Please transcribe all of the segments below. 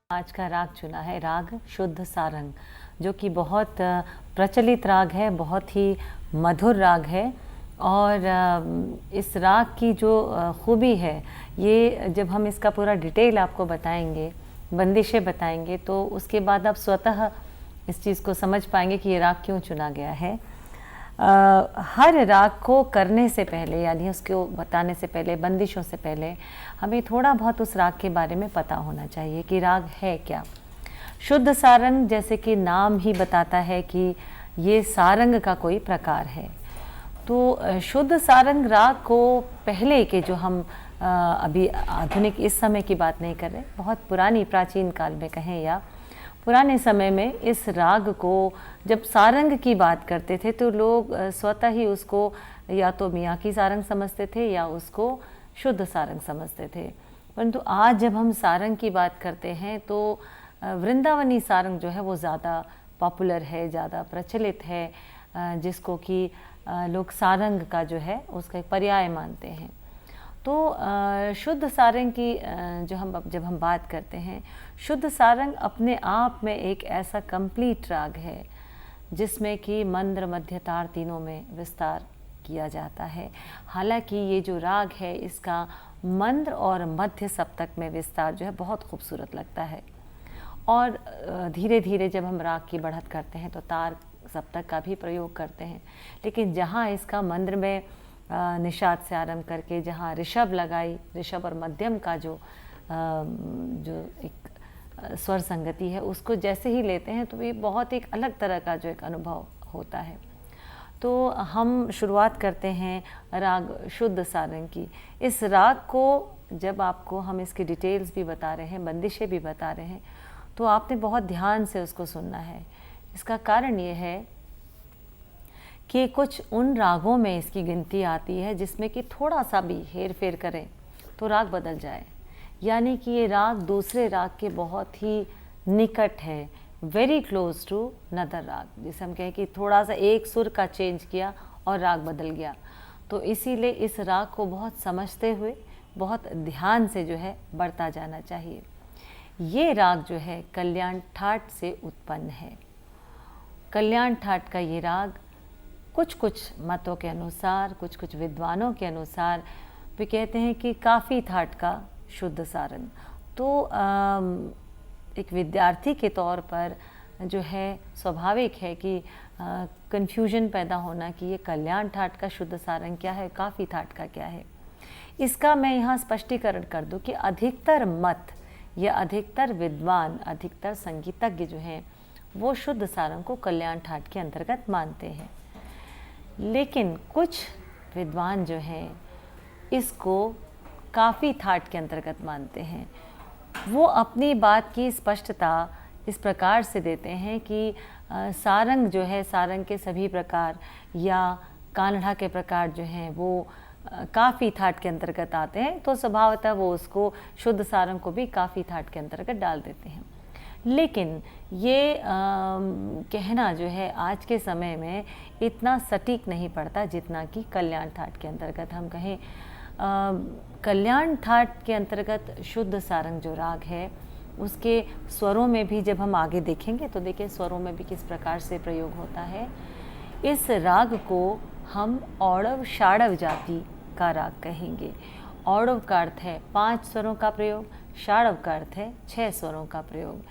आज का राग चुना है राग शुद्ध सारंग, जो कि बहुत प्रचलित राग है, बहुत ही मधुर राग है। और इस राग की जो खूबी है, ये जब हम इसका पूरा डिटेल आपको बताएंगे, बंदिशें बताएंगे, तो उसके बाद आप स्वतः इस चीज़ को समझ पाएंगे कि ये राग क्यों चुना गया है। हर राग को करने से पहले, यानी उसको बताने से पहले, बंदिशों से पहले, हमें थोड़ा बहुत उस राग के बारे में पता होना चाहिए कि राग है क्या। शुद्ध सारंग, जैसे कि नाम ही बताता है कि ये सारंग का कोई प्रकार है। तो शुद्ध सारंग राग को पहले के जो हम अभी आधुनिक इस समय की बात नहीं कर रहे, बहुत पुरानी प्राचीन काल में कहें या पुराने समय में, इस राग को जब सारंग की बात करते थे तो लोग स्वतः ही उसको या तो मियाँ की सारंग समझते थे या उसको शुद्ध सारंग समझते थे। परंतु आज जब हम सारंग की बात करते हैं तो वृंदावनी सारंग जो है वो ज़्यादा पॉपुलर है, ज़्यादा प्रचलित है, जिसको कि लोग सारंग का जो है उसका एक पर्याय मानते हैं। तो शुद्ध सारंग की जब हम बात करते हैं, शुद्ध सारंग अपने आप में एक ऐसा कंप्लीट राग है जिसमें कि मंद्र मध्य तार तीनों में विस्तार किया जाता है। हालांकि ये जो राग है, इसका मंद्र और मध्य सप्तक में विस्तार जो है बहुत खूबसूरत लगता है। और धीरे धीरे जब हम राग की बढ़त करते हैं तो तार सप्तक का भी प्रयोग करते हैं। लेकिन जहाँ इसका मंद्र में निषाद से आरंभ करके जहाँ ऋषभ लगाई, ऋषभ और मध्यम का जो एक स्वर संगति है, उसको जैसे ही लेते हैं तो ये बहुत एक अलग तरह का जो एक अनुभव होता है। तो हम शुरुआत करते हैं राग शुद्ध सारंग की। इस राग को जब आपको हम इसकी डिटेल्स भी बता रहे हैं, बंदिशें भी बता रहे हैं, तो आपने बहुत ध्यान से उसको सुनना है। इसका कारण ये है कि कुछ उन रागों में इसकी गिनती आती है जिसमें कि थोड़ा सा भी हेर फेर करें तो राग बदल जाए, यानी कि ये राग दूसरे राग के बहुत ही निकट है, वेरी क्लोज टू नदर राग, जिसे हम कहें कि थोड़ा सा एक सुर का चेंज किया और राग बदल गया। तो इसीलिए इस राग को बहुत समझते हुए, बहुत ध्यान से जो है बढ़ता जाना चाहिए। ये राग जो है कल्याण ठाट से उत्पन्न है। कल्याण ठाट का ये राग कुछ मतों के अनुसार, कुछ विद्वानों के अनुसार वे कहते हैं कि काफ़ी थाट का शुद्ध सारंग। तो एक विद्यार्थी के तौर पर जो है स्वाभाविक है कि कन्फ्यूजन पैदा होना कि ये कल्याण ठाट का शुद्ध सारंग क्या है, काफ़ी थाट का क्या है। इसका मैं यहाँ स्पष्टीकरण कर दूँ कि अधिकतर मत या अधिकतर विद्वान, अधिकतर संगीतज्ञ जो हैं वो शुद्ध सारंग को कल्याण ठाट के अंतर्गत मानते हैं। लेकिन कुछ विद्वान जो हैं इसको काफ़ी थाट के अंतर्गत मानते हैं। वो अपनी बात की स्पष्टता इस प्रकार से देते हैं कि सारंग जो है, सारंग के सभी प्रकार या कान्हा के प्रकार जो हैं वो काफ़ी थाट के अंतर्गत आते हैं, तो स्वभावतः वो उसको शुद्ध सारंग को भी काफ़ी थाट के अंतर्गत डाल देते हैं। लेकिन ये कहना जो है आज के समय में इतना सटीक नहीं पड़ता जितना कि कल्याण ठाट के अंतर्गत हम कहें। कल्याण ठाट के अंतर्गत शुद्ध सारंग जो राग है, उसके स्वरों में भी जब हम आगे देखेंगे तो देखिए स्वरों में भी किस प्रकार से प्रयोग होता है। इस राग को हम औड़व षाड़व जाति का राग कहेंगे। औड़व का अर्थ है 5 स्वरों का प्रयोग, षाड़व का अर्थ है 6 स्वरों का प्रयोग।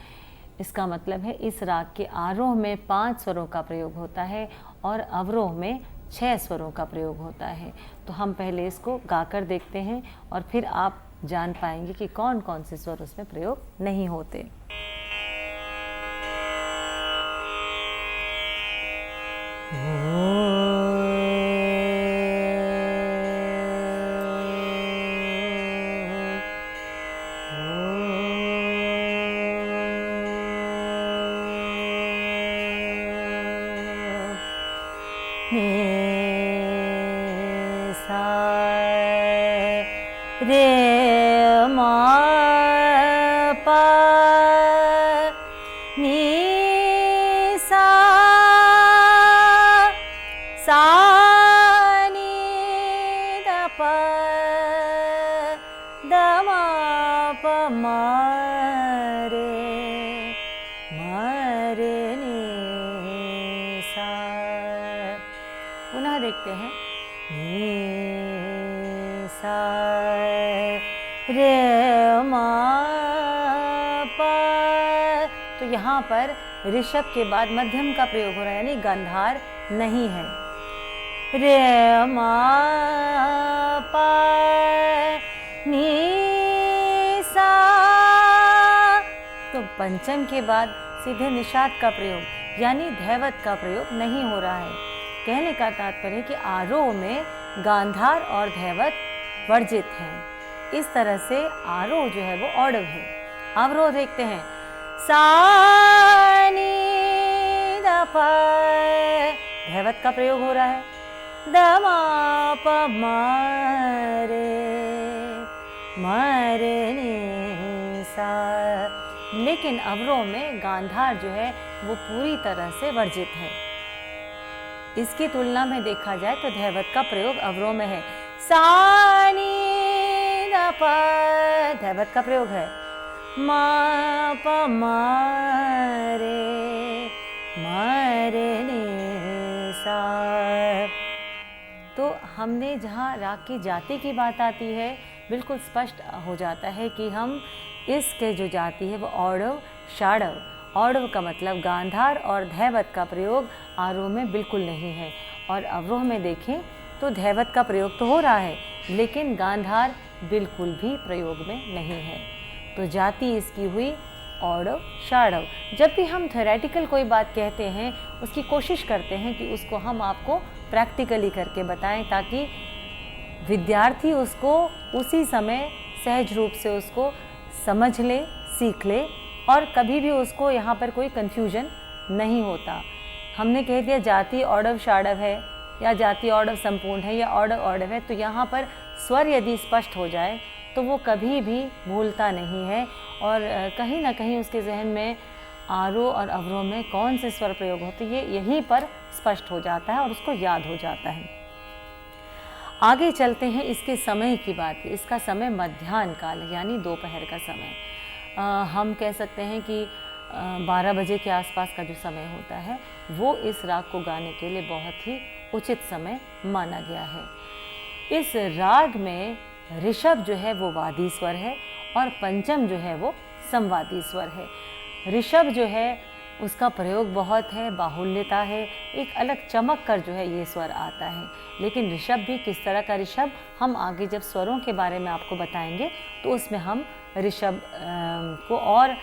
इसका मतलब है इस राग के आरोह में 5 स्वरों का प्रयोग होता है और अवरोह में 6 स्वरों का प्रयोग होता है। तो हम पहले इसको गाकर देखते हैं और फिर आप जान पाएंगे कि कौन कौन से स्वर उसमें प्रयोग नहीं होते। यहाँ पर ऋषभ के बाद मध्यम का प्रयोग हो रहा है, यानी गांधार नहीं है। रे मा पा नी सा, तो पंचम के बाद सीधे निषाद का प्रयोग यानी धैवत का प्रयोग नहीं हो रहा है। कहने का तात्पर्य है कि आरोह में गांधार और धैवत वर्जित हैं। इस तरह से आरोह जो है वो औडव है। अवरोह देखते हैं, सा नी दा पा, धैवत का प्रयोग हो रहा है। द मा प मा रे, मा रे नी सा, लेकिन अवरोह में गांधार जो है वो पूरी तरह से वर्जित है। इसकी तुलना में देखा जाए तो धैवत का प्रयोग अवरोह में है। सा नी दा पा, धैवत का प्रयोग है। मा प मा रे, मा रे नी सा। तो हमने जहाँ राग की जाति की बात आती है, बिल्कुल स्पष्ट हो जाता है कि हम इसके जो जाति है वो औडव षाडव, औडव का मतलब गांधार और धैवत का प्रयोग आरोह में बिल्कुल नहीं है। और अवरोह में देखें तो धैवत का प्रयोग तो हो रहा है, लेकिन गांधार बिल्कुल भी प्रयोग में नहीं है। तो जाति इसकी हुई औडव षाडव। जब भी हम थ्योरेटिकल कोई बात कहते हैं, उसकी कोशिश करते हैं कि उसको हम आपको प्रैक्टिकली करके बताएं, ताकि विद्यार्थी उसको उसी समय सहज रूप से उसको समझ ले, सीख ले, और कभी भी उसको यहाँ पर कोई कन्फ्यूजन नहीं होता। हमने कह दिया जाति औडव षाडव है, या जाति औडव संपूर्ण है, या औडव औडव है, तो यहाँ पर स्वर यदि स्पष्ट हो जाए तो वो कभी भी भूलता नहीं है, और कहीं ना कहीं उसके जहन में आरोह और अवरोह में कौन से स्वर प्रयोग होते हैं यहीं पर स्पष्ट हो जाता है और उसको याद हो जाता है। आगे चलते हैं, इसके समय की बात। इसका समय मध्याह्न काल है, यानी दोपहर का समय। हम कह सकते हैं कि 12 बजे के आसपास का जो समय होता है वो इस राग को गाने के लिए बहुत ही उचित समय माना गया है। इस राग में ऋषभ जो है वो वादी स्वर है और पंचम जो है वो संवादी स्वर है। ऋषभ जो है उसका प्रयोग बहुत है, बाहुल्यता है, एक अलग चमक कर जो है ये स्वर आता है। लेकिन ऋषभ भी किस तरह का ऋषभ, हम आगे जब स्वरों के बारे में आपको बताएंगे तो उसमें हम ऋषभ को और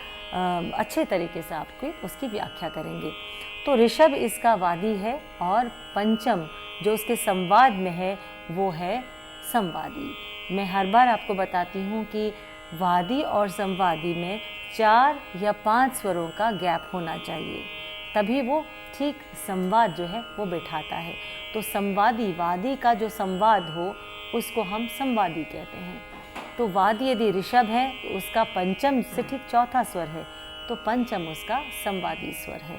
अच्छे तरीके से आपकी उसकी व्याख्या करेंगे। तो ऋषभ इसका वादी है, और पंचम जो उसके संवाद में है वो है संवादी। मैं हर बार आपको बताती हूँ कि वादी और संवादी में 4 या 5 स्वरों का गैप होना चाहिए, तभी वो ठीक संवाद जो है वो बैठाता है। तो संवादी, वादी का जो संवाद हो उसको हम संवादी कहते हैं। तो वादी यदि ऋषभ है तो उसका पंचम से ठीक चौथा स्वर है, तो पंचम उसका संवादी स्वर है।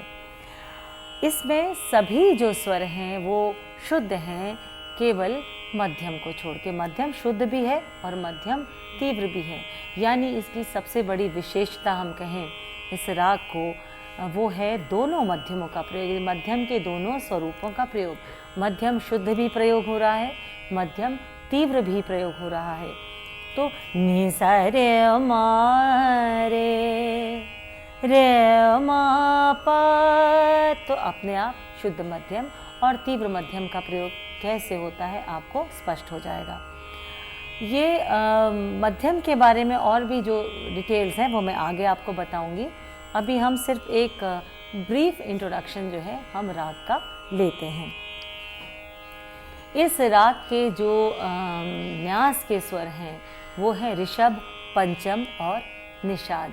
इसमें सभी जो स्वर हैं वो शुद्ध हैं, केवल मध्यम को छोड़ के। मध्यम शुद्ध भी है और मध्यम तीव्र भी है, यानी इसकी सबसे बड़ी विशेषता हम कहें इस राग को, वो है दोनों मध्यमों का प्रयोग, मध्यम के दोनों स्वरूपों का प्रयोग। मध्यम शुद्ध भी प्रयोग हो रहा है, मध्यम तीव्र भी प्रयोग हो रहा है। तो नि सा रे मा रे मा पा, तो अपने आप शुद्ध मध्यम और तीव्र मध्यम का प्रयोग कैसे होता है आपको स्पष्ट हो जाएगा। ये मध्यम के बारे में और भी जो डिटेल्स हैं वो मैं आगे आपको बताऊंगी। अभी हम सिर्फ एक ब्रीफ इंट्रोडक्शन जो है हम राग का लेते हैं। इस राग के जो न्यास के स्वर हैं वो है ऋषभ, पंचम और निषाद।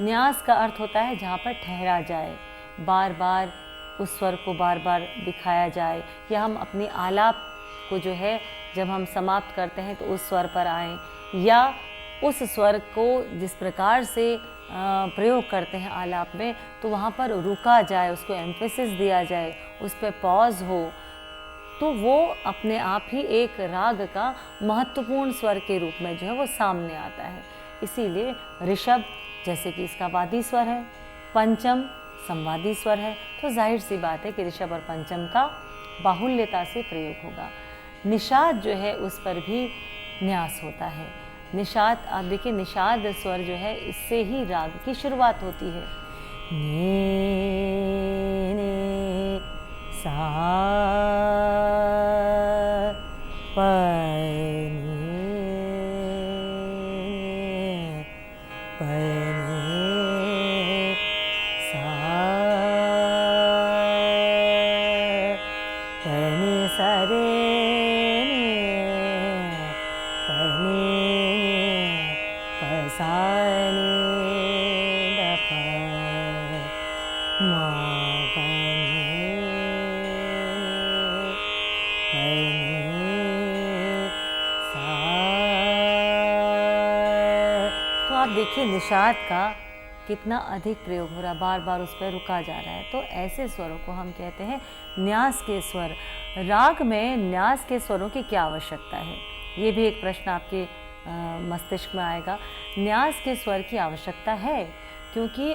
न्यास का अर्थ होता है जहाँ पर ठहरा जाए, बार बार उस स्वर को बार बार दिखाया जाए, या हम अपनी आलाप को जो है जब हम समाप्त करते हैं तो उस स्वर पर आएँ, या उस स्वर को जिस प्रकार से प्रयोग करते हैं आलाप में तो वहाँ पर रुका जाए, उसको एम्फेसिस दिया जाए, उस पर पॉज हो, तो वो अपने आप ही एक राग का महत्वपूर्ण स्वर के रूप में जो है वो सामने आता है। इसीलिए ऋषभ जैसे कि इसका वादी स्वर है, पंचम संवादी स्वर है, तो जाहिर सी बात है कि ऋषभ और पंचम का बाहुल्यता से प्रयोग होगा। निषाद जो है उस पर भी न्यास होता है। निषाद, आप देखिए निषाद स्वर जो है इससे ही राग की शुरुआत होती है। नी नी सा प नी प नी सा प नी सा रे नी प नी प सा नी द प मा प नी प नी सा। तो आप देखिए निषाद का कितना अधिक प्रयोग हो रहा है, बार बार उस पर रुका जा रहा है। तो ऐसे स्वरों को हम कहते हैं न्यास के स्वर। राग में न्यास के स्वरों की क्या आवश्यकता है, ये भी एक प्रश्न आपके मस्तिष्क में आएगा। न्यास के स्वर की आवश्यकता है, क्योंकि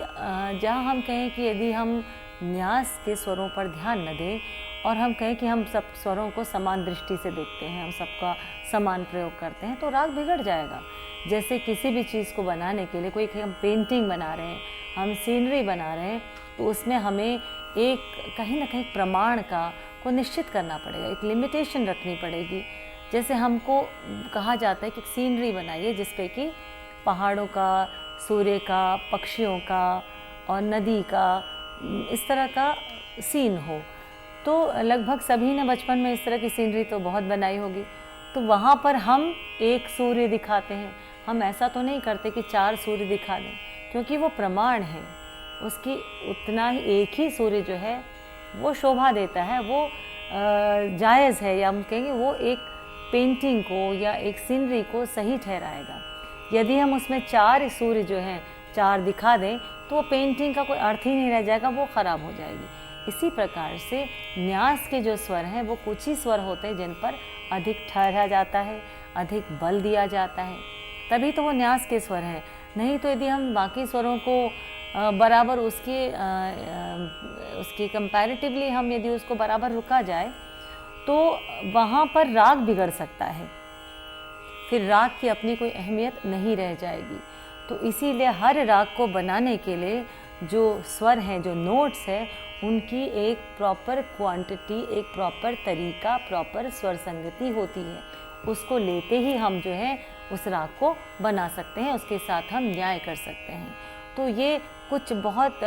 जहाँ हम कहें कि यदि हम न्यास के स्वरों पर ध्यान न दें और हम कहें कि हम सब स्वरों को समान दृष्टि से देखते हैं, हम सबका समान प्रयोग करते हैं, तो राग बिगड़ जाएगा। जैसे किसी भी चीज़ को बनाने के लिए, कोई हम पेंटिंग बना रहे हैं, हम सीनरी बना रहे हैं, तो उसमें हमें एक कहीं ना कहीं प्रमाण को निश्चित करना पड़ेगा, एक लिमिटेशन रखनी पड़ेगी। जैसे हमको कहा जाता है कि सीनरी बनाइए जिसपे कि पहाड़ों का, सूर्य का, पक्षियों का और नदी का, इस तरह का सीन हो। तो लगभग सभी ने बचपन में इस तरह की सीनरी तो बहुत बनाई होगी। तो वहाँ पर हम एक सूर्य दिखाते हैं, हम ऐसा तो नहीं करते कि 4 सूर्य दिखा दें, क्योंकि वो प्रमाण है, उसकी उतना ही एक ही सूर्य जो है वो शोभा देता है, वो जायज़ है, या हम कहेंगे वो एक पेंटिंग को या एक सीनरी को सही ठहराएगा। यदि हम उसमें 4 सूर्य जो हैं 4 दिखा दें तो वो पेंटिंग का कोई अर्थ ही नहीं रह जाएगा, वो ख़राब हो जाएगी। इसी प्रकार से न्यास के जो स्वर हैं वो कुछ ही स्वर होते हैं जिन पर अधिक ठहरा जाता है, अधिक बल दिया जाता है, तभी तो वो न्यास के स्वर हैं। नहीं तो यदि हम बाकी स्वरों को बराबर उसकी कंपैरेटिवली हम यदि उसको बराबर रुका जाए तो वहाँ पर राग बिगड़ सकता है, फिर राग की अपनी कोई अहमियत नहीं रह जाएगी। तो इसीलिए हर राग को बनाने के लिए जो स्वर हैं, जो नोट्स हैं, उनकी एक प्रॉपर क्वांटिटी, एक प्रॉपर तरीका, प्रॉपर स्वर संगति होती है। उसको लेते ही हम जो है उस राग को बना सकते हैं, उसके साथ हम न्याय कर सकते हैं। तो ये कुछ बहुत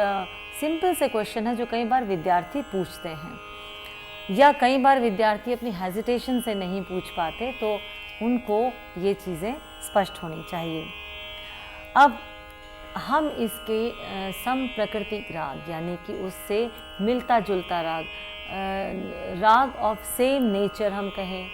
सिंपल से क्वेश्चन है जो कई बार विद्यार्थी पूछते हैं, या कई बार विद्यार्थी अपनी हेजिटेशन से नहीं पूछ पाते, तो उनको ये चीज़ें स्पष्ट होनी चाहिए। अब हम इसके सम प्राकृतिक राग, यानी कि उससे मिलता जुलता राग, राग ऑफ सेम नेचर हम कहें,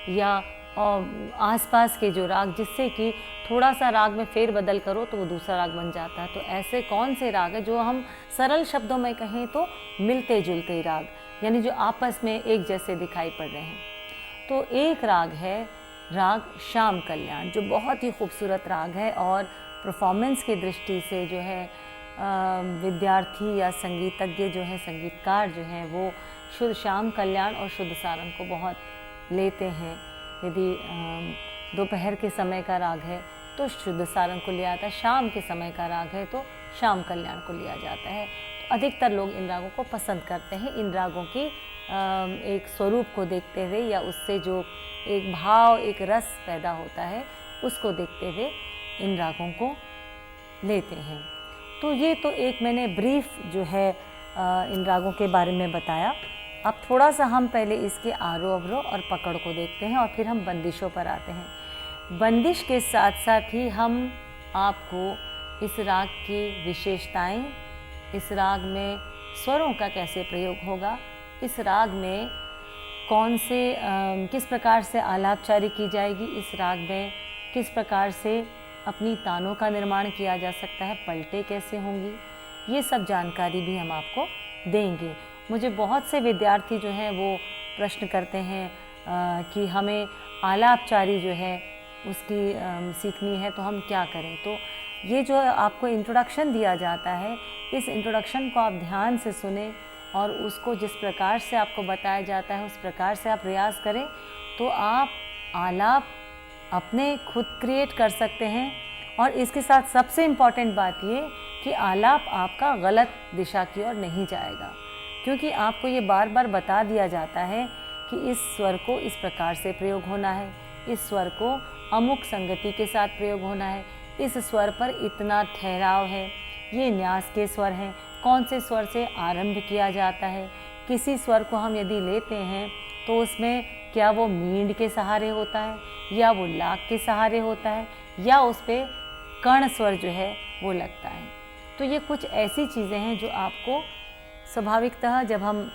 या आसपास के जो राग जिससे कि थोड़ा सा राग में फेर बदल करो तो वो दूसरा राग बन जाता है। तो ऐसे कौन से राग है जो हम सरल शब्दों में कहें तो मिलते जुलते राग, यानी जो आपस में एक जैसे दिखाई पड़ रहे हैं। तो एक राग है राग श्याम कल्याण, जो बहुत ही खूबसूरत राग है और परफॉर्मेंस की दृष्टि से जो है विद्यार्थी या संगीतज्ञ जो है, संगीतकार जो हैं, वो शुद्ध श्याम कल्याण और शुद्ध सारंग को बहुत लेते हैं। यदि दोपहर के समय का राग है तो शुद्ध सारंग को लिया जाता है, शाम के समय का राग है तो श्याम कल्याण को लिया जाता है। तो अधिकतर लोग इन रागों को पसंद करते हैं। इन रागों की एक स्वरूप को देखते हुए, या उससे जो एक भाव, एक रस पैदा होता है, उसको देखते हुए इन रागों को लेते हैं। तो ये तो एक मैंने ब्रीफ जो है इन रागों के बारे में बताया। अब थोड़ा सा हम पहले इसके आरोह अवरोह और पकड़ को देखते हैं और फिर हम बंदिशों पर आते हैं। बंदिश के साथ साथ ही हम आपको इस राग की विशेषताएं, इस राग में स्वरों का कैसे प्रयोग होगा, इस राग में कौन से किस प्रकार से आलापचारी की जाएगी, इस राग में किस प्रकार से अपनी तानों का निर्माण किया जा सकता है, पलटे कैसे होंगी, ये सब जानकारी भी हम आपको देंगे। मुझे बहुत से विद्यार्थी जो हैं वो प्रश्न करते हैं कि हमें आलापचारी जो है उसकी सीखनी है तो हम क्या करें। तो ये जो आपको इंट्रोडक्शन दिया जाता है, इस इंट्रोडक्शन को आप ध्यान से सुने और उसको जिस प्रकार से आपको बताया जाता है उस प्रकार से आप रियाज़ करें, तो आप आलाप अपने खुद क्रिएट कर सकते हैं और इसके साथ सबसे इम्पॉर्टेंट बात ये कि आलाप आपका गलत दिशा की ओर नहीं जाएगा, क्योंकि आपको ये बार बार बता दिया जाता है कि इस स्वर को इस प्रकार से प्रयोग होना है, इस स्वर को अमुक संगति के साथ प्रयोग होना है, इस स्वर पर इतना ठहराव है, ये न्यास के स्वर हैं, कौन से स्वर से आरंभ किया जाता है। किसी स्वर को हम यदि लेते हैं तो उसमें क्या वो मींड के सहारे होता है या वो लाग के सहारे होता है या उस पर कर्ण स्वर जो है वो लगता है। तो ये कुछ ऐसी चीज़ें हैं जो आपको स्वाभाविकतः जब हम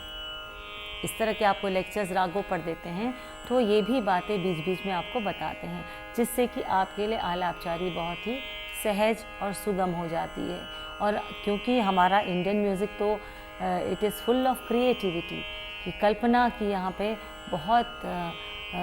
इस तरह के आपको लेक्चर्स रागों पढ़ देते हैं तो ये भी बातें बीच बीच में आपको बताते हैं, जिससे कि आपके लिए आलापचारी बहुत ही सहज और सुगम हो जाती है। और क्योंकि हमारा इंडियन म्यूज़िक तो it is full of creativity, कि कल्पना की यहाँ पे बहुत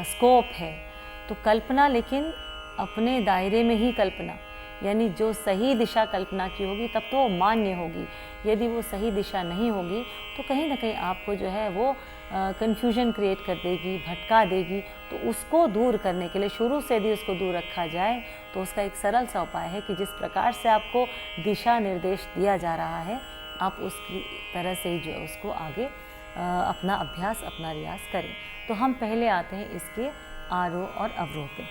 स्कोप है। तो कल्पना, लेकिन अपने दायरे में ही कल्पना, यानी जो सही दिशा कल्पना की होगी तब तो वो मान्य होगी। यदि वो सही दिशा नहीं होगी तो कहीं ना कहीं आपको जो है वो कन्फ्यूजन क्रिएट कर देगी, भटका देगी। तो उसको दूर करने के लिए शुरू से यदि उसको दूर रखा जाए तो उसका एक सरल सा उपाय है कि जिस प्रकार से आपको दिशा निर्देश दिया जा रहा है आप उसकी तरह से ही जो है उसको आगे अपना अभ्यास, अपना रियाज करें। तो हम पहले आते हैं इसके आरोह और अवरोह पे।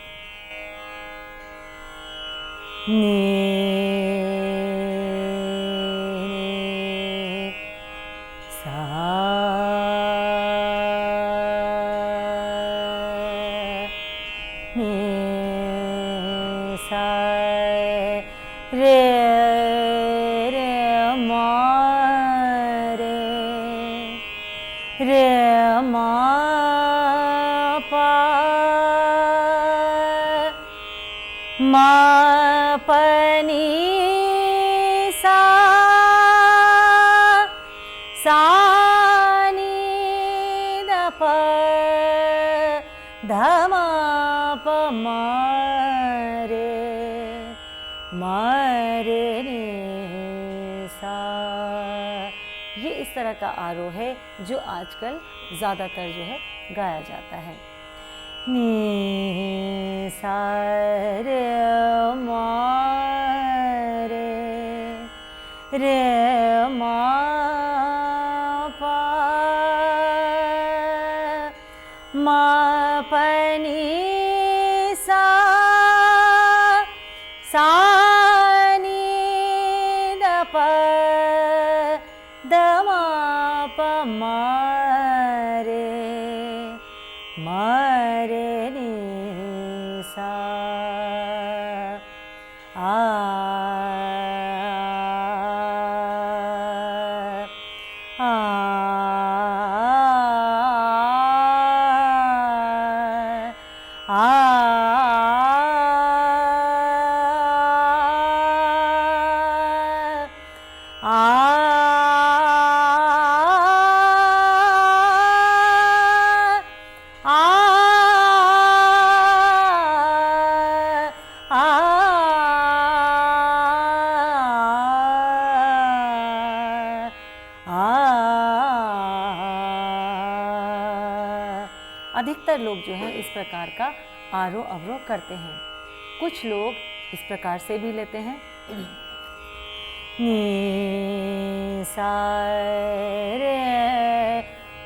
ये इस तरह का आरोह है जो आजकल ज़्यादातर जो है गाया जाता है। नी सा रे मा रे मा पा मा प नी सा नी द प द मा प मा रे नी सा अधिकतर लोग जो हैं इस प्रकार का आरोह अवरोह करते हैं। कुछ लोग इस प्रकार से भी लेते हैं, नी सा रे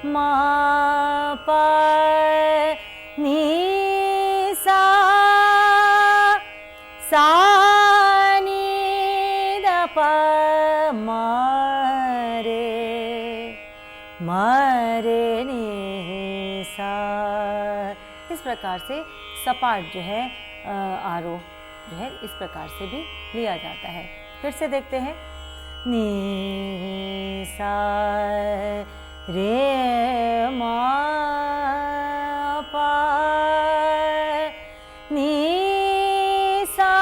मा पा नी सा नी द प रे नी सा। इस प्रकार से सपाट जो है आरोह जो है इस प्रकार से भी लिया जाता है। फिर से देखते हैं, नी सा रे मा पा नी सा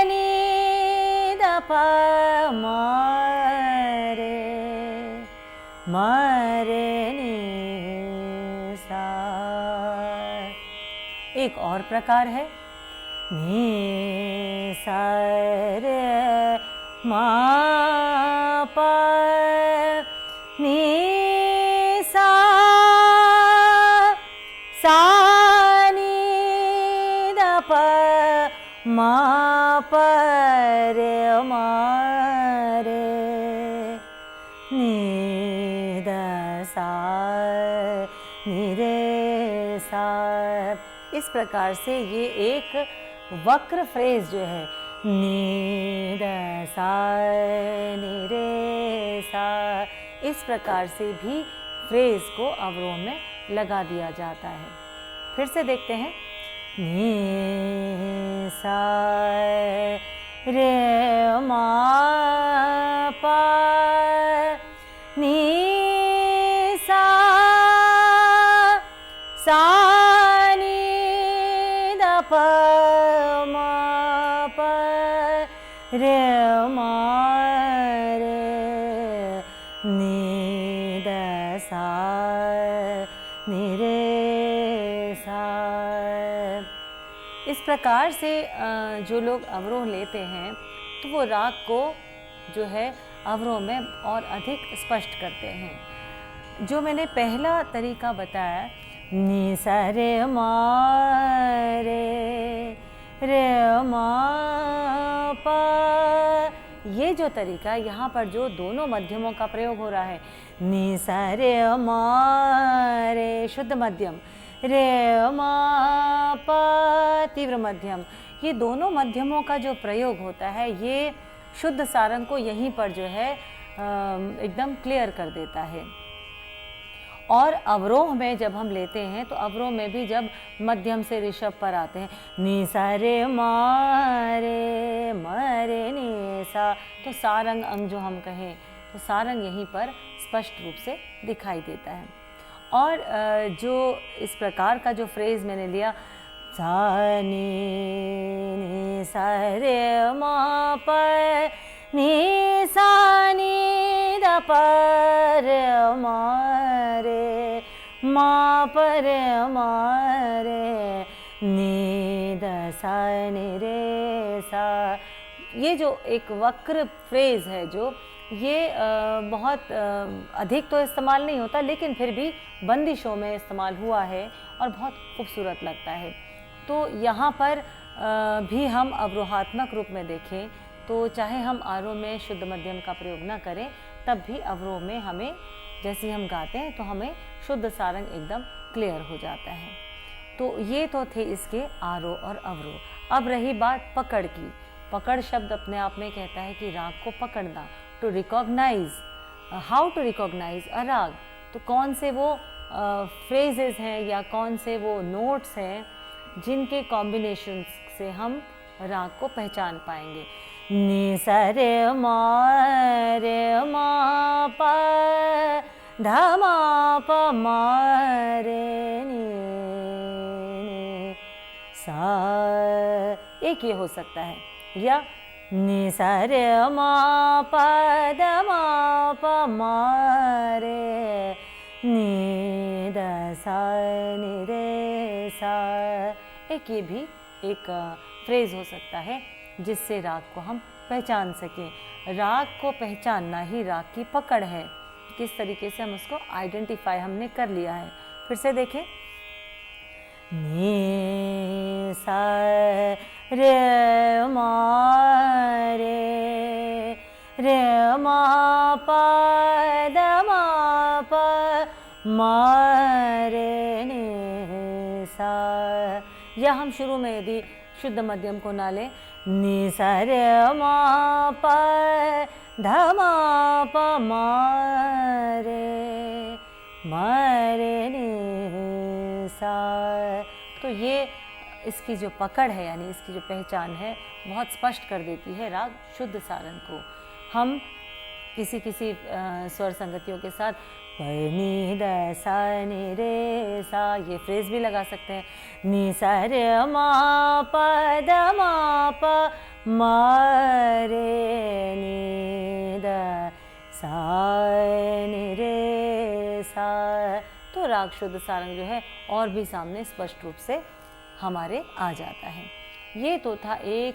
नी द प रे नी सा। एक और प्रकार है, नी सा रे मा पा नी सा नी मा प रे मा रे नी द सा नी रे सा। इस प्रकार से ये एक वक्र फ्रेज जो है नी द सा नी रे सा, इस प्रकार से भी फ्रेज को अवरोह में लगा दिया जाता है। फिर से देखते हैं, नी सा रे मा पा नी सा सा नी द प मा प रे मा रे नी द सा नी रे सा। इस प्रकार से जो लोग अवरोह लेते हैं तो वो राग को जो है अवरोह में और अधिक स्पष्ट करते हैं। जो मैंने पहला तरीका बताया, नी सा रे मा रे मा पा, ये जो तरीका, यहाँ पर जो दोनों मध्यमों का प्रयोग हो रहा है, नी सा रे मा रे शुद्ध मध्यम, रे मा पा तीव्र मध्यम, ये दोनों मध्यमों का जो प्रयोग होता है ये शुद्ध सारंग को यहीं पर जो है एकदम क्लियर कर देता है। और अवरोह में जब हम लेते हैं तो अवरोह में भी जब मध्यम से ऋषभ पर आते हैं, नी सा रे मा रे नी सा, तो सारंग अंग जो हम कहें तो सारंग यहीं पर स्पष्ट रूप से दिखाई देता है। और जो इस प्रकार का जो फ्रेज मैंने लिया, सा नी सा रे मा प नी सा नी द प रे मा रे मा प रे मा रे नी द सा नी रे सा, ये जो एक वक्र फ्रेज है जो ये बहुत अधिक तो इस्तेमाल नहीं होता, लेकिन फिर भी बंदिशों में इस्तेमाल हुआ है और बहुत खूबसूरत लगता है। तो यहाँ पर भी हम अवरोहात्मक रूप में देखें तो चाहे हम आरोह में शुद्ध मध्यम का प्रयोग ना करें, तब भी अवरोह में हमें जैसे हम गाते हैं तो हमें शुद्ध सारंग एकदम क्लियर हो जाता है। तो ये तो थे इसके आरोह और अवरोह। अब रही बात पकड़ की। पकड़ शब्द अपने आप में कहता है कि राग को पकड़ना, to recognise, how to recognise a raga. तो कौन से वो फ्रेजेस हैं या कौन से वो नोट्स हैं जिनके कॉम्बिनेशन से हम राग को पहचान पाएंगे। नी सा रे मा पा धा मा प मा रे नी सा, एक ये हो सकता है, या नी सा रे मा प द मा प मा रे नी द सा नी रे सा, एक ये भी एक फ्रेज हो सकता है जिससे राग को हम पहचान सकें। राग को पहचानना ही राग की पकड़ है, किस तरीके से हम उसको आइडेंटिफाई हमने कर लिया है। फिर से देखें, नी सा रे मा पा द मा प मा रे नी सा, या हम शुरू में यदि शुद्ध मध्यम को ना लें, नी सा रे मा प ध मा प मा रे नी सा, तो ये इसकी जो पकड़ है यानी इसकी जो पहचान है बहुत स्पष्ट कर देती है राग शुद्ध सारंग को। हम किसी स्वर संगतियों के साथ नी द सा नी रे सा ये फ्रेज भी लगा सकते हैं। नी सा रे मा प द मा प मा रे नी द सा नी रे सा, तो राग शुद्ध सारंग जो है और भी सामने स्पष्ट रूप से हमारे आ जाता है। ये तो था एक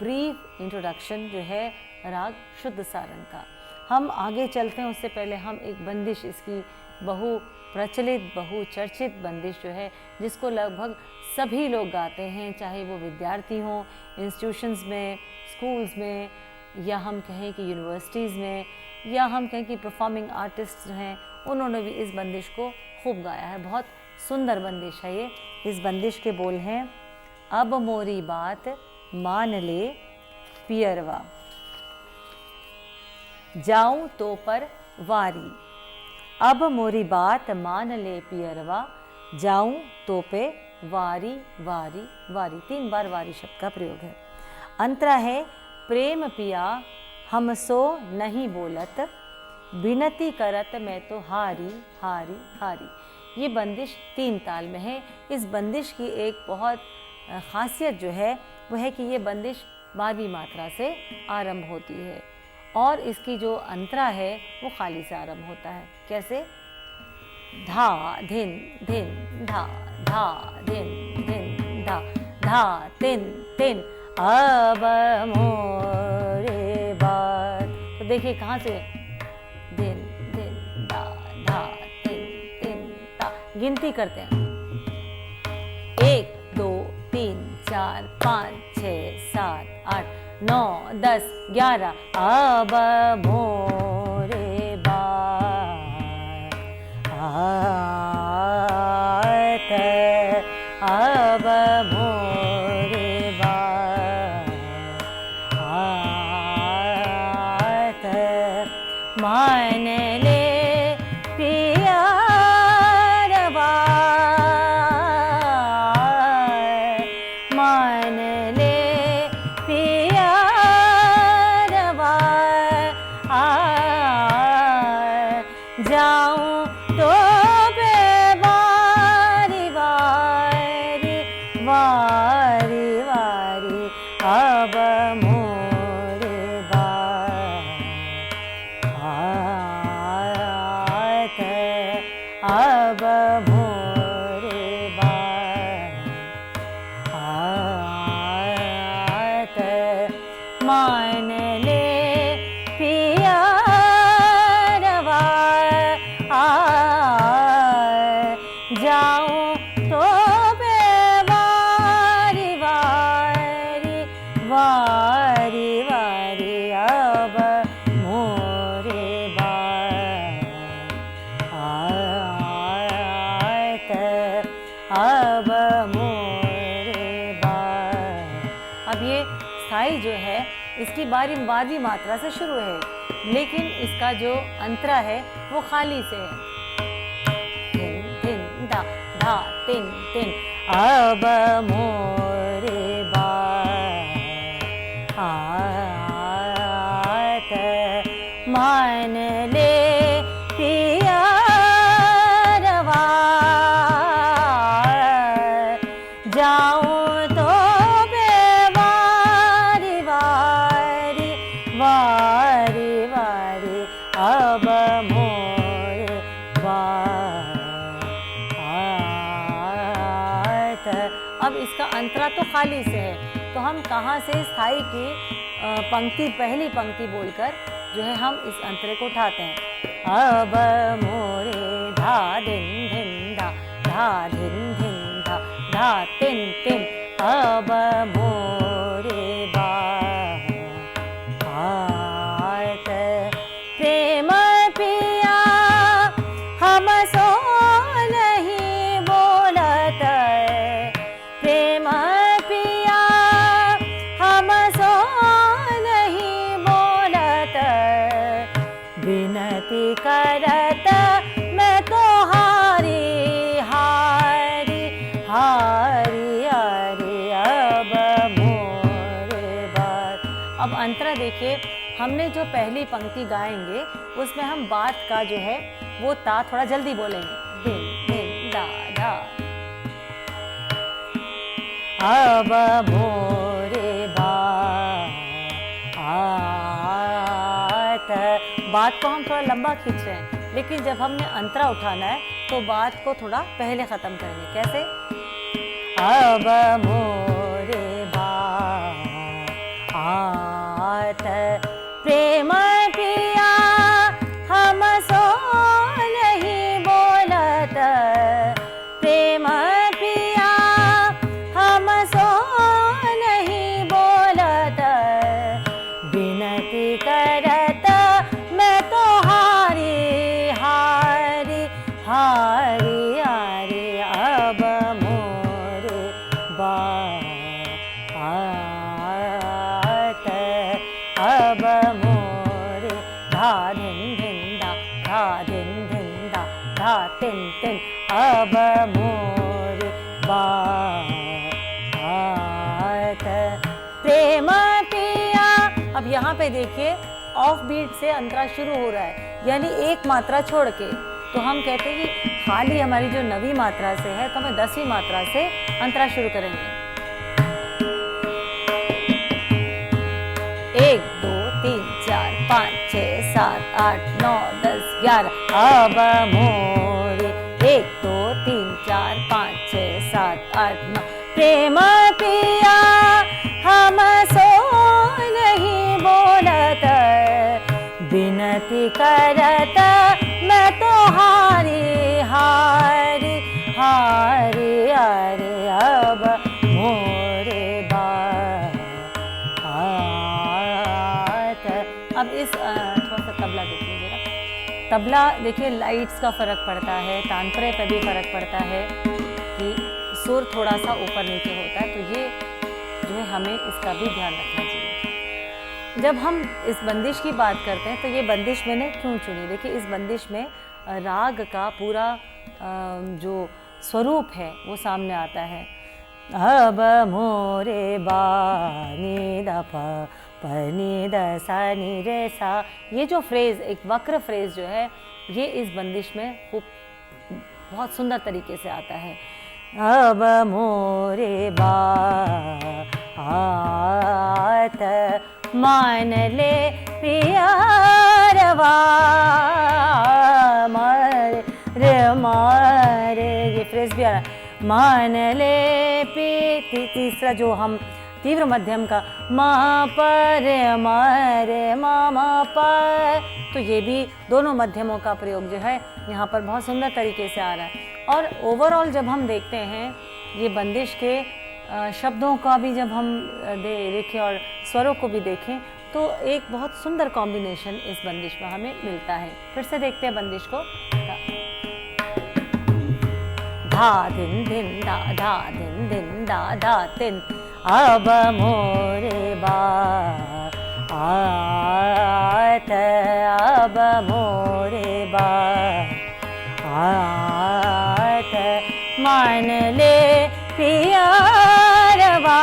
ब्रीफ इंट्रोडक्शन जो है राग शुद्ध सारंग का। हम आगे चलते हैं उससे पहले हम एक बंदिश इसकी बहु प्रचलित बहुचर्चित बंदिश जो है, जिसको लगभग सभी लोग गाते हैं, चाहे वो विद्यार्थी हों इंस्टीट्यूशंस में, स्कूल्स में, या हम कहें कि यूनिवर्सिटीज़ में, या हम कहें कि परफॉर्मिंग आर्टिस्ट हैं, उन्होंने भी इस बंदिश को खूब गाया है। बहुत सुंदर बंदिश है ये। इस बंदिश के बोल हैं, अब मोरी बात मान ले पियरवा, जाऊं तो पर वारी। अब मोरी बात मान ले पियरवा, जाऊं तो पे वारी वारी वारी। 3 बार वारी शब्द का प्रयोग है। अंतरा है, प्रेम पिया हम सो नहीं बोलत, विनती करत मैं तो हारी हारी हारी। ये बंदिश 3 ताल में है। इस बंदिश की एक बहुत खासियत जो है वो है कि ये बंदिश 12वीं मात्रा से आरंभ होती है, और इसकी जो अंतरा है वो खाली से आरंभ होता है। कैसे? धा धिन धिन धा, धा धिन धिन धा, धा तिन तिन अब मोरे बात। तो देखिए कहाँ से, धिन धिन धा, धा तिन तिन धा। गिनती करते हैं, 1 2 3 4 5 6 7 8 9 10 11। अब मोरे बात आत, अब मोरे बात आत, मान ले पियरवा, मान ले पियरवा, जाऊं तो पे वारी वारी वारी वारी। अब मोरे बात आत, अब मोरे बात आत, मान ले पियरवा, जाऊं तो पे वारी वारी वारी वारी। अब मोरे बात आत, अब मोरे बात। अब ये स्थाई जो है इसकी 12वीं मात्रा से शुरू है, लेकिन इसका जो अंतरा है वो खाली से है। धिन धिन धा, धा तिन तिन। अब मोरे बात आत, मान ले पियरवा, जाऊं तो पे वारी वारी वारी वारी। अब मोरे बात आत। अब इसका अंतरा तो खाली से है, तो हम कहाँ से स्थाई की पंक्ति, पहली पंक्ति बोलकर जो है हम इस अंतरे को उठाते हैं। अब मोरे धा धिन धिन धा, धा धिन धिन धा, धा तिन तिन। अब मोरे बात आत, प्रेम पिया हम सो नहीं बोलत, प्रेम पिया हम सो नहीं बोलत, विनती करत मैं तो हारी हारी हारी हारी। अब मोरे बात। अब अंतरा देखिए, हमने जो पहली पंक्ति गाएंगे उसमें हम बात का जो है वो ता थोड़ा जल्दी बोलेंगे, दिन दिन दा दा। अब मोरे बात आत। बात को हम थोड़ा लंबा खींच रहे हैं, लेकिन जब हमने अंतरा उठाना है तो बात को थोड़ा पहले खत्म करेंगे। कैसे? अब मोरे बात आत, प्रेम पिया हम सो नहीं बोलत, अब मोरे धा धिन धिन धा, धा धिन धिन धा, धा तिन तिन, अब मोरे बात प्रेम पिया। अब यहाँ पे देखिए ऑफ बीट से अंतरा शुरू हो रहा है, यानी एक मात्रा छोड़ के। तो हम कहते हैं कि खाली हमारी जो 9वीं मात्रा से है, तो हमें 10वीं मात्रा से अंतरा शुरू करेंगे। 1 2 3 4 5 6 7 8 9 10 11, अब मोरे 1 2 3 4 5 6 7 8 9, प्रेम पिया हम सो नहीं बोलत, विनती करत मैं तो हारी हारी हारी, अरे अब मोरे बात। अब इस थोड़ा सा तबला देखिए जरा। तबला देखिए लाइट्स का फ़र्क पड़ता है, तानपुरे पे भी फ़र्क पड़ता है कि सुर थोड़ा सा ऊपर नीचे होता है, तो ये जो है हमें इसका भी ध्यान रखना चाहिए। जब हम इस बंदिश की बात करते हैं तो ये बंदिश मैंने क्यों चुनी, देखिए इस बंदिश में राग का पूरा जो स्वरूप है वो सामने आता है। अब मोरे बा नी द प नी द सा नी रे सा, ये जो फ्रेज़ एक वक्र फ्रेज़ जो है ये इस बंदिश में खूब बहुत सुंदर तरीके से आता है। अब मोरे बात मान ले प्यारवा, मारे ये फ्रेज भी आ रहा है, मान ले तीसरा जो हम तीव्र मध्यम का मा पर मारे मामा पर, तो ये भी दोनों मध्यमों का प्रयोग जो है यहाँ पर बहुत सुंदर तरीके से आ रहा है। और ओवरऑल जब हम देखते हैं ये बंदिश के शब्दों का भी जब हम देखें और स्वरों को भी देखें तो एक बहुत सुंदर कॉम्बिनेशन इस बंदिश में हमें मिलता है। फिर से देखते हैं बंदिश को। धा दिन दिन दा, धा दिन दिन दा, धा तिन, अब मोरे बात, अब मोरे बात, मान ले प्यारवा,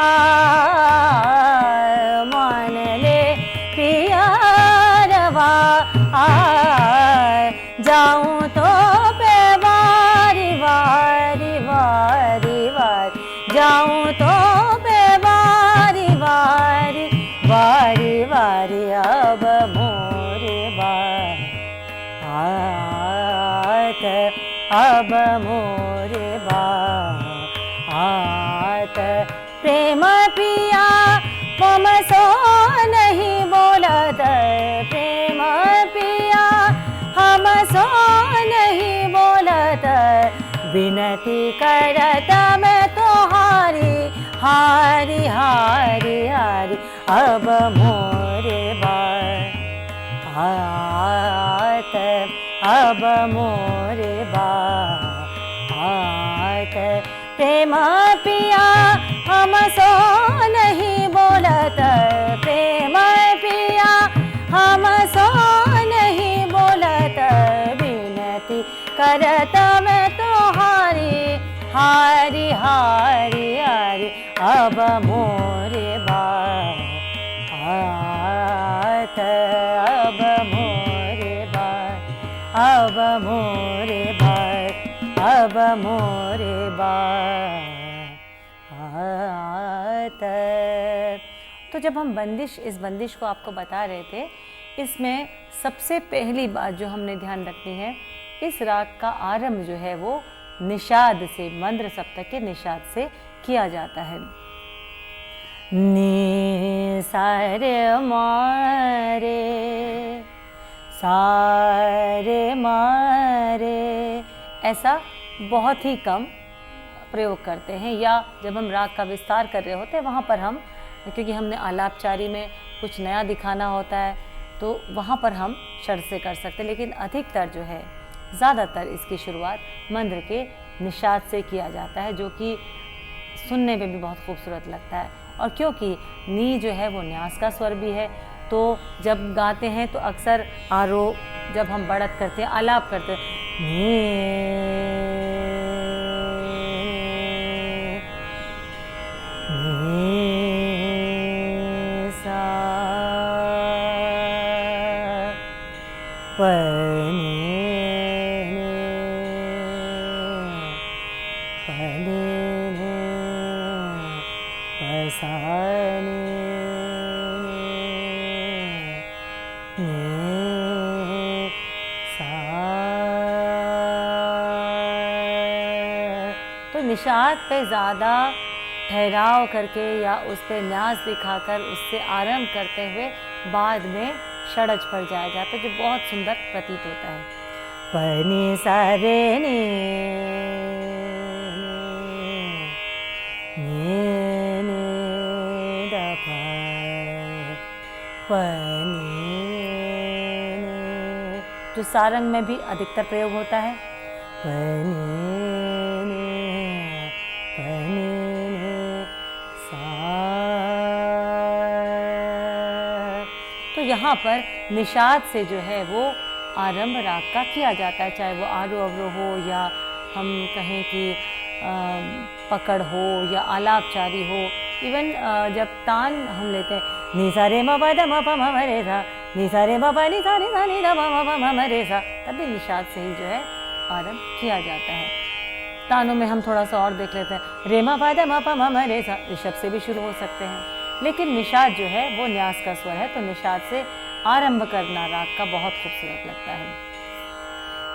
मान ले प्यारवा, जाऊं तो पे बारी बारी बारी बारी, जाऊं तो पे बारी बारी बारी बारी, अब मोरे बात, अब मोरे बात, प्रेम पिया हम सो नहीं बोलत, प्रेम पिया हम सो नहीं बोलत, विनती करत मैं तो हारी हारी हारी हारी, अब मोरे बात, अब मोरे बात, प्रेम पिया हम सो नहीं बोलत, प्रेम पिया हम सो नहीं बोलत, विनती करत मैं तो हारी हारी हारी हारी, अब मोरे बात, अब मोरे बात, अब मोरे बात, अब मोरे बात। तो जब हम इस बंदिश को आपको बता रहे थे, इसमें सबसे पहली बात जो हमने ध्यान रखनी है, इस राग का आरंभ जो है वो निषाद से, मंद्र सप्तक के निषाद से किया जाता है। नी सारे मारे सारे मारे, ऐसा बहुत ही कम प्रयोग करते हैं, या जब हम राग का विस्तार कर रहे होते हैं वहाँ पर हम, क्योंकि हमने आलापचारी में कुछ नया दिखाना होता है तो वहाँ पर हम षड से कर सकते हैं, लेकिन अधिकतर जो है ज़्यादातर इसकी शुरुआत मंद्र के निषाद से किया जाता है, जो कि सुनने में भी बहुत खूबसूरत लगता है। और क्योंकि नी जो है वो न्यास का स्वर भी है, तो जब गाते हैं तो अक्सर आरोह, जब हम बढ़त करते हैं, आलाप करते हैं, सा तो निषाद पे ज़्यादा ठहराव करके या उस पे न्यास दिखाकर उससे आरंभ करते हुए बाद में षडज पर जाया जाता है, जो बहुत सुंदर प्रतीत होता है। पनी सारे ने जो सारंग में भी अधिकतर प्रयोग होता है। तो यहाँ पर निषाद से जो है वो आरंभ राग का किया जाता है, चाहे वो आरोह अवरोह हो या हम कहें कि पकड़ हो या आलापचारी हो। इवन जब तान हम लेते हैं, नि सा रे म प द म प म म रे सा, नि सा रे म प नि सा नि सा नि द म म प म म रे सा, तभी निषाद से ही जो है आरंभ किया जाता है। तानों में हम थोड़ा सा और देख लेते हैं, रे म प द म प म म रे सा, ऋषभ से भी शुरू हो सकते हैं, लेकिन निषाद जो है वो न्यास का स्वर है, तो निषाद से आरंभ करना राग का बहुत खूबसूरत लगता है।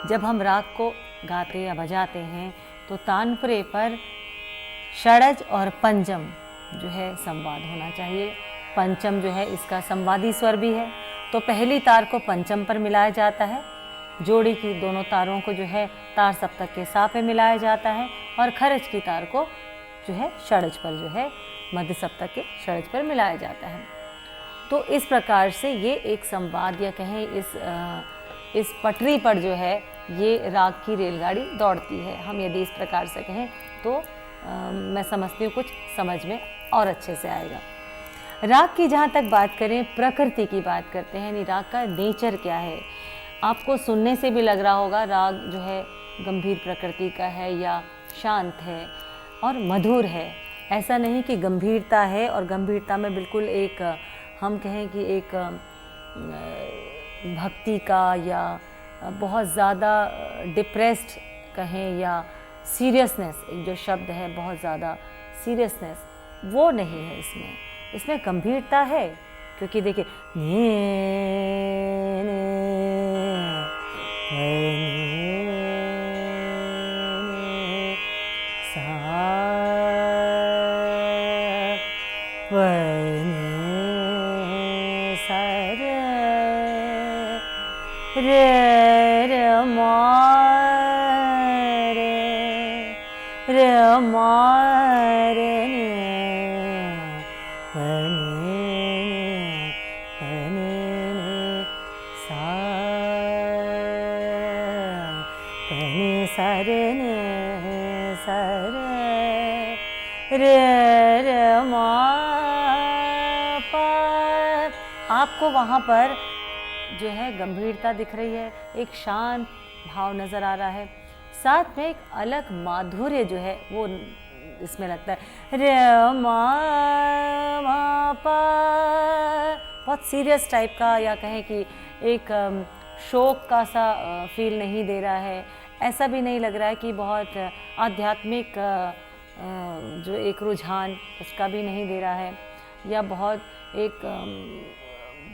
जब हम राग को गाते या बजाते हैं तो तानपुरे पर षडज और पंचम जो है संवाद होना चाहिए। पंचम जो है इसका संवादी स्वर भी है, तो पहली तार को पंचम पर मिलाया जाता है, जोड़ी की दोनों तारों को जो है तार सप्तक के सा पे मिलाया जाता है, और खरज की तार को जो है षडज पर जो है मध्य सप्तक के षडज पर मिलाया जाता है। तो इस प्रकार से ये एक संवाद या कहें इस पटरी पर जो है ये राग की रेलगाड़ी दौड़ती है। हम यदि इस प्रकार से कहें तो मैं समझती हूँ कुछ समझ में और अच्छे से आएगा। राग की जहाँ तक बात करें, प्रकृति की बात करते हैं, यानी राग का नेचर क्या है। आपको सुनने से भी लग रहा होगा राग जो है गंभीर प्रकृति का है या शांत है और मधुर है। ऐसा नहीं कि गंभीरता है और गंभीरता में बिल्कुल एक हम कहें कि एक भक्ति का या बहुत ज़्यादा डिप्रेस्ड कहें या सीरियसनेस, एक जो शब्द है बहुत ज़्यादा सीरियसनेस, वो नहीं है इसमें गंभीरता है। क्योंकि देखिए रे रे मा रे मा रे सा सा रे सा रे रे मा पा। आपको वहाँ पर जो है गंभीरता दिख रही है, एक शांत भाव नज़र आ रहा है, साथ में एक अलग माधुर्य जो है वो इसमें लगता है। रे मा मा पा, बहुत सीरियस टाइप का या कहें कि एक शोक का सा फील नहीं दे रहा है। ऐसा भी नहीं लग रहा है कि बहुत आध्यात्मिक जो एक रुझान उसका भी नहीं दे रहा है, या बहुत एक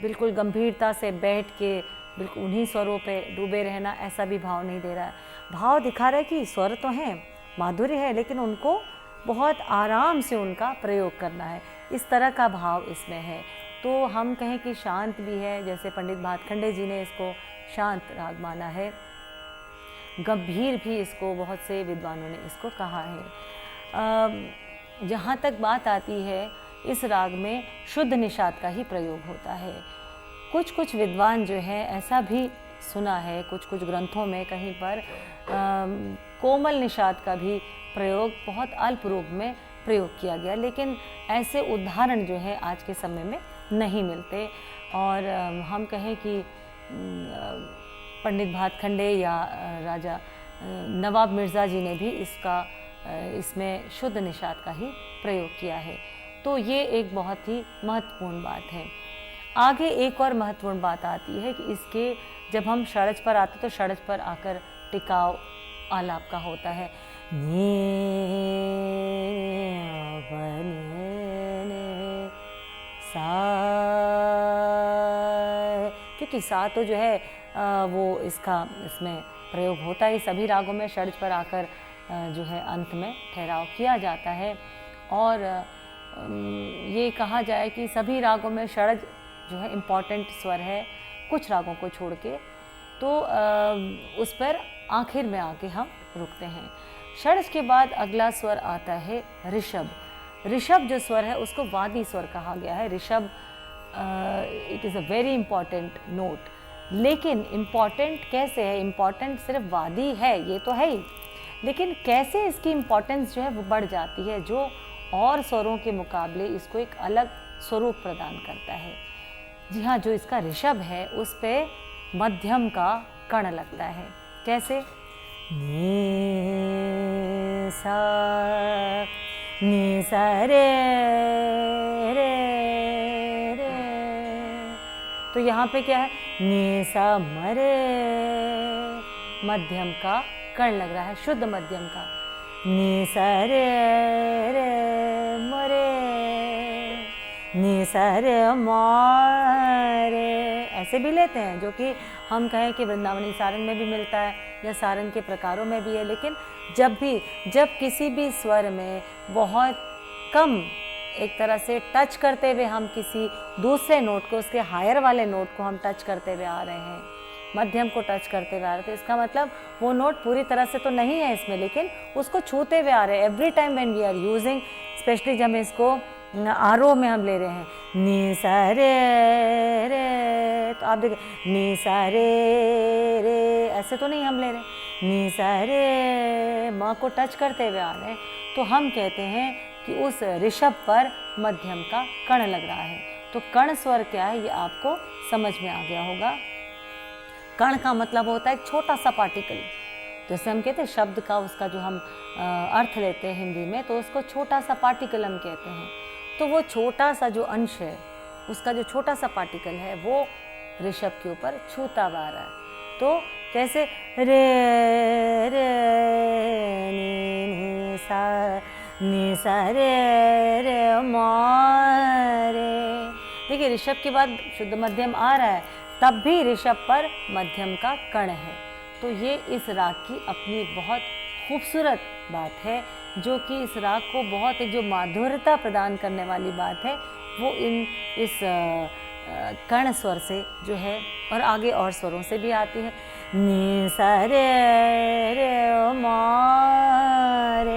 बिल्कुल गंभीरता से बैठ के बिल्कुल उन्हीं स्वरों पे डूबे रहना, ऐसा भी भाव नहीं दे रहा है। भाव दिखा रहा है कि स्वर तो हैं, माधुर्य है, लेकिन उनको बहुत आराम से उनका प्रयोग करना है, इस तरह का भाव इसमें है। तो हम कहें कि शांत भी है, जैसे पंडित भातखंडे जी ने इसको शांत राग माना है। गंभीर भी इसको बहुत से विद्वानों ने इसको कहा है। जहाँ तक बात आती है, इस राग में शुद्ध निषाद का ही प्रयोग होता है। कुछ कुछ विद्वान जो है ऐसा भी सुना है, कुछ कुछ ग्रंथों में कहीं पर कोमल निषाद का भी प्रयोग बहुत अल्प रूप में प्रयोग किया गया, लेकिन ऐसे उदाहरण जो है आज के समय में नहीं मिलते। और हम कहें कि पंडित भातखंडे या राजा नवाब मिर्ज़ा जी ने भी इसमें शुद्ध निषाद का ही प्रयोग किया है। तो ये एक बहुत ही महत्वपूर्ण बात है। आगे एक और महत्वपूर्ण बात आती है कि इसके जब हम षड्ज पर आते तो षड्ज पर आकर टिकाव आलाप का होता है। क्योंकि सा तो जो है वो इसमें प्रयोग होता है सभी रागों में, षड्ज पर आकर जो है अंत में ठहराव किया जाता है। और ये कहा जाए कि सभी रागों में षड्ज जो है इम्पॉर्टेंट स्वर है, कुछ रागों को छोड़ के, तो उस पर आखिर में आके हम रुकते हैं। षड्ज के बाद अगला स्वर आता है ऋषभ। ऋषभ जो स्वर है उसको वादी स्वर कहा गया है। Rishabh it is a very important note, लेकिन इम्पॉर्टेंट कैसे है? इम्पॉर्टेंट सिर्फ वादी है ये तो है ही, लेकिन कैसे इसकी इम्पॉर्टेंस जो है वो बढ़ जाती है, जो और स्वरों के मुकाबले इसको एक अलग स्वरूप प्रदान करता है। जी हाँ, जो इसका ऋषभ है उस पे मध्यम का कण लगता है। कैसे? नी सा रे रे रे। तो यहाँ पे क्या है? नी सा मरे, मध्यम का कण लग रहा है, शुद्ध मध्यम का। नी सा रे रे मरे, नी सा रे मारे, ऐसे भी लेते हैं, जो कि हम कहें कि वृंदावनी सारंग में भी मिलता है या सारंग के प्रकारों में भी है। लेकिन जब किसी भी स्वर में बहुत कम एक तरह से टच करते हुए हम किसी दूसरे नोट को, उसके हायर वाले नोट को हम टच करते हुए आ रहे हैं, मध्यम को टच करते हुए आ रहे थे, इसका मतलब वो नोट पूरी तरह से तो नहीं है इसमें, लेकिन उसको छूते हुए आ रहे हैं। Every time when we are using, especially जब इसको आरोह में हम ले रहे हैं, नी सा रे रे, तो आप देखिए नी सा रे रे, ऐसे तो नहीं हम ले रहे, नी सा रे, माँ को टच करते हुए आ रहे हैं, तो हम कहते हैं कि उस ऋषभ पर मध्यम का कण लग रहा है। तो कण स्वर क्या है ये आपको समझ में आ गया होगा। कण का मतलब होता है एक छोटा सा पार्टिकल, जैसे हम कहते हैं शब्द का उसका जो हम अर्थ लेते हैं हिंदी में, तो उसको छोटा सा पार्टिकल हम कहते हैं। तो वो छोटा सा जो अंश है, उसका जो छोटा सा पार्टिकल है, वो ऋषभ के ऊपर छूता हुआ आ रहा है। तो कैसे? रे रे नी सा रे रे मारे। देखिए ऋषभ के बाद शुद्ध मध्यम आ रहा है, तब भी ऋषभ पर मध्यम का कण है। तो ये इस राग की अपनी एक बहुत खूबसूरत बात है, जो कि इस राग को बहुत एक जो माधुर्यता प्रदान करने वाली बात है, वो इस कर्ण स्वर से जो है, और आगे और स्वरों से भी आती है। नी सा रे रे मारे,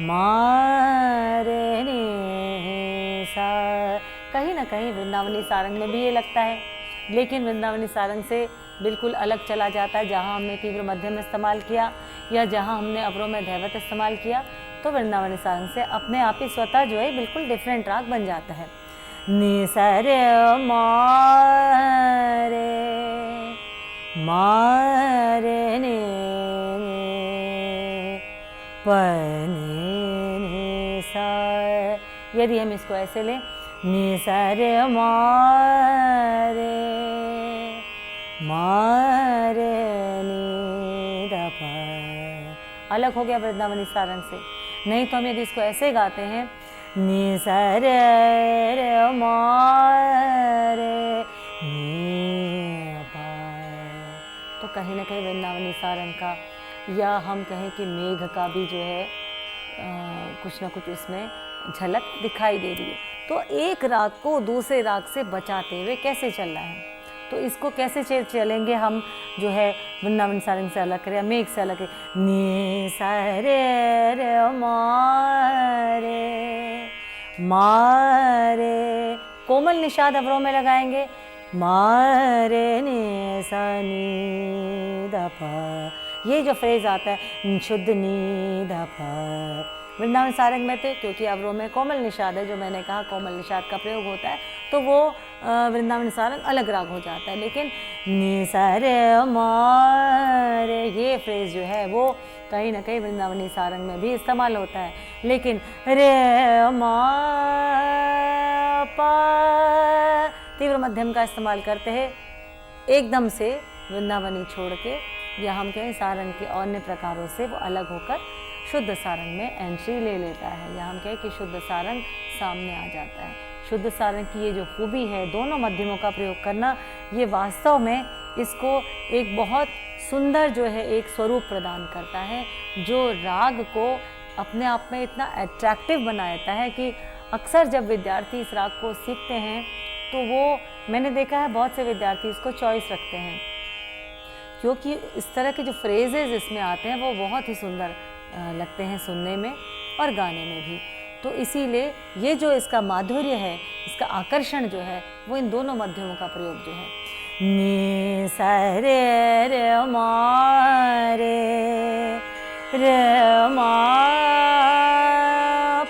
मारे नी सा। कहीं ना कहीं वृंदावनी सारंग में भी ये लगता है, लेकिन वृंदावनी सारंग से बिल्कुल अलग चला जाता है। जहाँ हमने तीव्र मध्यम इस्तेमाल किया या जहाँ हमने अवरोह में धैवत इस्तेमाल किया, तो वृंदावनी सारंग से अपने आप ही स्वतः जो है बिल्कुल डिफरेंट राग बन जाता है। नी सा रे मारे, मारे नी पनी सा। यदि हम इसको ऐसे लें, नी सा रे मारे, मारे नी दा पा, अलग हो गया वृंदावनी सारंग से। नहीं तो हम यदि इसको ऐसे गाते हैं, नी सा रे रे मारे नी पा, तो कहीं ना कहीं वृंदावनी सारंग का, या हम कहें कि मेघ का भी जो है कुछ ना कुछ इसमें झलक दिखाई दे रही है। तो एक राग को दूसरे राग से बचाते हुए कैसे चल रहा है, तो इसको कैसे चलेंगे हम, जो है वृंदावन सारंग से अलग करें या मेघ से अलग करें। नी सा रे रे मारे, मारे, कोमल निषाद अवरोह में लगाएंगे, मारे नी सा नी दा पा। ये जो फ्रेज आता है शुद्ध नी दा पा, वृंदावन सारंग में थे, क्योंकि अवरोह में कोमल निषाद है, जो मैंने कहा कोमल निषाद का प्रयोग होता है, तो वो वृंदावन सारंग अलग राग हो जाता है। लेकिन नि सा रे मा रे ये फ्रेज जो है वो कहीं ना कहीं वृंदावनी सारंग में भी इस्तेमाल होता है। लेकिन रे मा पा तीव्र मध्यम का इस्तेमाल करते हैं एकदम से वृंदावनी छोड़ के, या हम कहें सारंग के अन्य प्रकारों से वो अलग होकर शुद्ध सारंग में एंट्री ले लेता है, या हम कहें कि शुद्ध सारंग सामने आ जाता है। शुद्ध सारंग की ये जो खूबी है दोनों मध्यमों का प्रयोग करना, ये वास्तव में इसको एक बहुत सुंदर जो है एक स्वरूप प्रदान करता है, जो राग को अपने आप में इतना अट्रैक्टिव बना देता है कि अक्सर जब विद्यार्थी इस राग को सीखते हैं तो वो, मैंने देखा है बहुत से विद्यार्थी इसको चॉइस रखते हैं, क्योंकि इस तरह के जो फ्रेजेस इसमें आते हैं वो बहुत ही सुंदर लगते हैं सुनने में और गाने में भी। तो इसीलिए ये जो इसका माधुर्य है, इसका आकर्षण जो है, वो इन दोनों मध्यमों का प्रयोग जो है, नि सा रे रे मा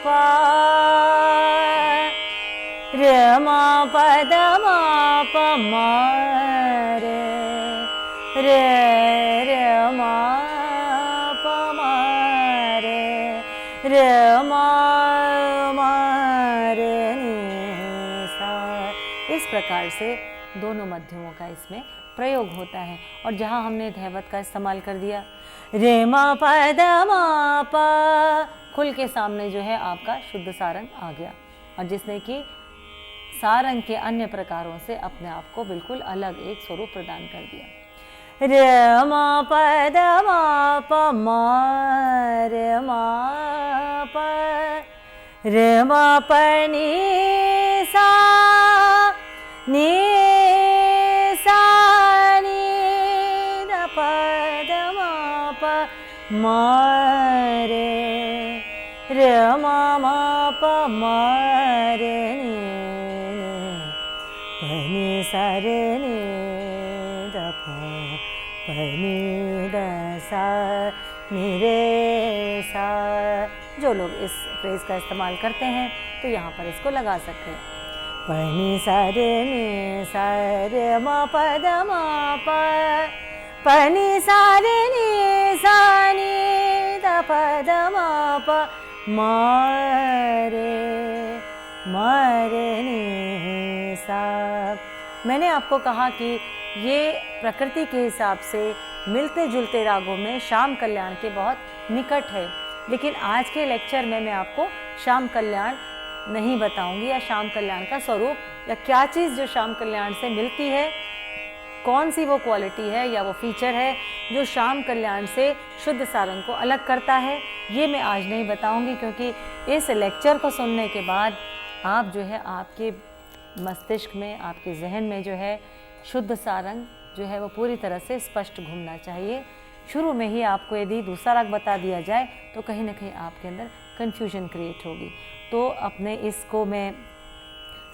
पा रे मा प द मा प मा रे मा प मा रे मा रे नि सा। इस प्रकार से दोनों मध्यमों का इसमें प्रयोग होता है। और जहाँ हमने धैवत का इस्तेमाल कर दिया, रे मा प द मा प, खुल के सामने जो है आपका शुद्ध सारंग आ गया, और जिसने कि सारंग के अन्य प्रकारों से अपने आप को बिल्कुल अलग एक स्वरूप प्रदान कर दिया। रे मा प द मा प मा प रे मा प नि सा नि द प द मा प मा रे मा प मा नि प नि सा रे नि द प नि द सा नि रे सा। जो लोग इस फ्रेज का इस्तेमाल करते हैं तो यहाँ पर इसको लगा सकते हैं। प नि सा रे मा प द मा प नि सा नि द प द मा प मा रे नि सा। मैंने आपको कहा कि ये प्रकृति के हिसाब से मिलते जुलते रागों में श्याम कल्याण के बहुत निकट है, लेकिन आज के लेक्चर में मैं आपको श्याम कल्याण नहीं बताऊंगी, या श्याम कल्याण का स्वरूप या क्या चीज़ जो श्याम कल्याण से मिलती है, कौन सी वो क्वालिटी है या वो फीचर है जो श्याम कल्याण से शुद्ध सारंग को अलग करता है, ये मैं आज नहीं बताऊंगी, क्योंकि इस लेक्चर को सुनने के बाद आप जो है आपके मस्तिष्क में, आपके जहन में जो है शुद्ध सारंग जो है वो पूरी तरह से स्पष्ट घूमना चाहिए। शुरू में ही आपको यदि दूसरा राग बता दिया जाए तो कहीं ना कहीं आपके अंदर कन्फ्यूजन क्रिएट होगी। तो अपने इसको मैं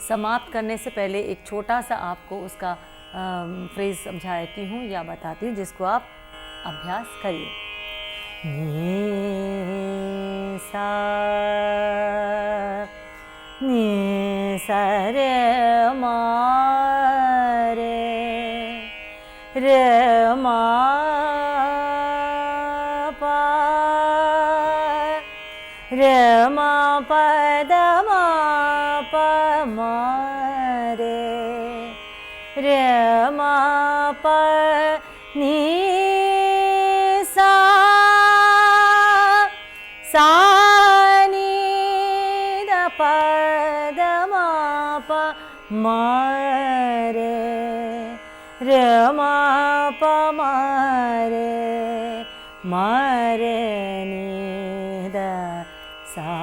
समाप्त करने से पहले एक छोटा सा आपको उसका फ्रेज समझाती हूँ या बताती हूँ, जिसको आप अभ्यास करिए। नि सा रे मा रे मा पा रे मा प द मा प मा रे मा प नि सा नि द प द मा प मा रे मा प मा नि द सा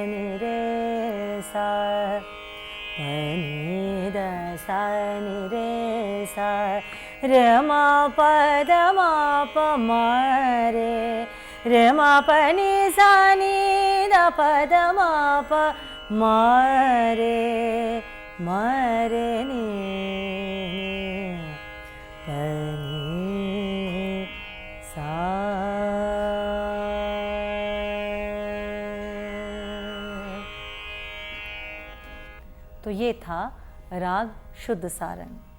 नि रे सा प नि द सा नि रे सा रे मा प द मा प मा रे मा प नि सा नि द प द मा प मा रे नि प नि सा। तो ये था राग शुद्ध सारंग।